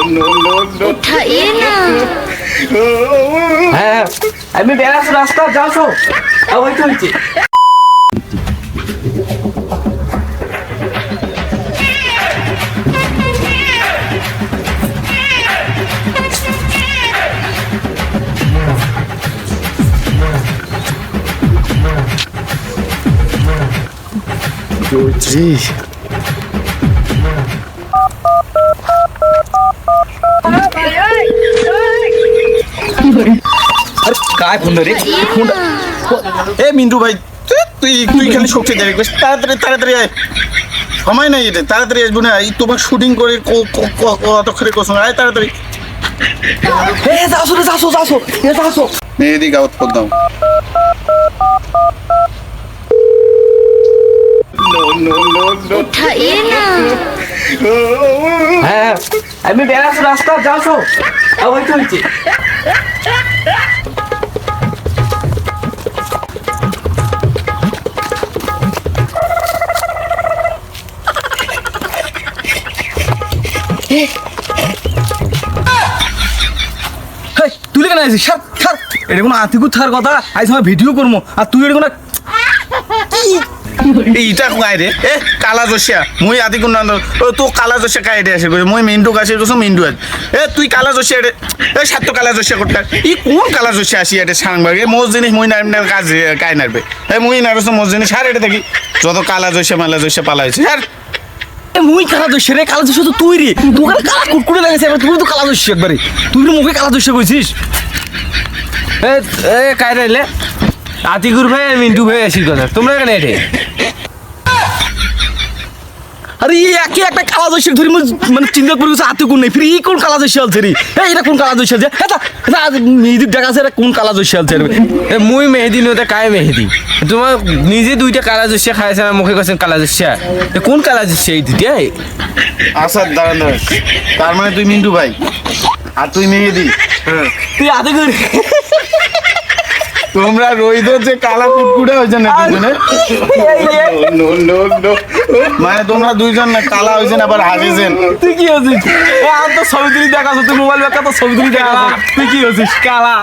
उठाइए ना। হ্যাঁ আমি বেড়াচ্ছি রাস্তা যাও ওই তো হচ্ছে काय फोन रे फोन ए मिंटू भाई তুই তুই খালি শক্তি দেবে তাড়াতাড়ি তাড়াতাড়ি আয় সময় নাই এটা তাড়াতাড়ি আসবো না এই তোমার শুটিং করে কতক্ষণে কোসম আয় তাড়াতাড়ি এ যাও এদিকে আউট কর দাও उठाइए ना। হ্যাঁ আমি বেড়াচ্ছি রাস্তা যাও ওই তো হচ্ছে তুই কেন আছিস ছাড় এটা কোনো আতিকু থার কথা আজ আমি ভিডিও করবো আর তুই এটা কোনো এইটা কয় রে এ কালা জোশিয়া মই আদি কোন তো কালা জোশিয়া কাই রে আসে মই মিন্টু কাছে তো মিন্টু আজ এ তুই কালা জোশিয়া রে এ সাত কালা জোশিয়া করতে ই কোন কালা জোশিয়া আসি এটা সাংবাগে মোজ জিনিস মই নার কাজ কাই নারবে এ মই নারছ মোজ জিনিস সার এটা দেখি যত কালা জোশিয়া মালা জোশিয়া পালাইছে স্যার মুই কালা দোষ রে কালা দোষ তো তুই রে তোকে কালা কুটকুটে লাগাইছে এবার তুই তো কালা দোষ একবারে তুই মুখে কালা দোষ কইছিস এ কাই রাইলে আতিকুর ভাই আর মিন্টু ভাই আসি কথা তোমরা কেন এটে আরে একে একটা কালা দোষ ধরি মানে চিন্তা করে আতিকুর নেই ফির ই কোন কালা দোষ আলছে রে এটা কোন কালা দোষ আলছে এটা মেহেদির দেখা আছে কোন কালা দোষ আলছে রে মুই মেহেদি নতে কায় মেহেদি তোমার নিজে দুইটা কালা জোশিয়া খাইছে আমার মুখে কাছেন কালা জোশিয়া কোন কালা জোশিয়া এই দুইটা আসাদ দাঁড়ান তার মানে তুই মিন্টু ভাই আর তুই মেহেদি তুই আতিকুর তোমরা রইদ যে কালা কুটকুটে হয়েছে না দুজনে মানে তোমরা দুইজন না কালা হয়েছেন আবার হাসিছেন তুই কি হচ্ছিস আর তো ছবি তুলি দেখাছো তুই মোবাইল দেখা তো ছবি তুলি দেখাছো তুই কি হচ্ছিস কালা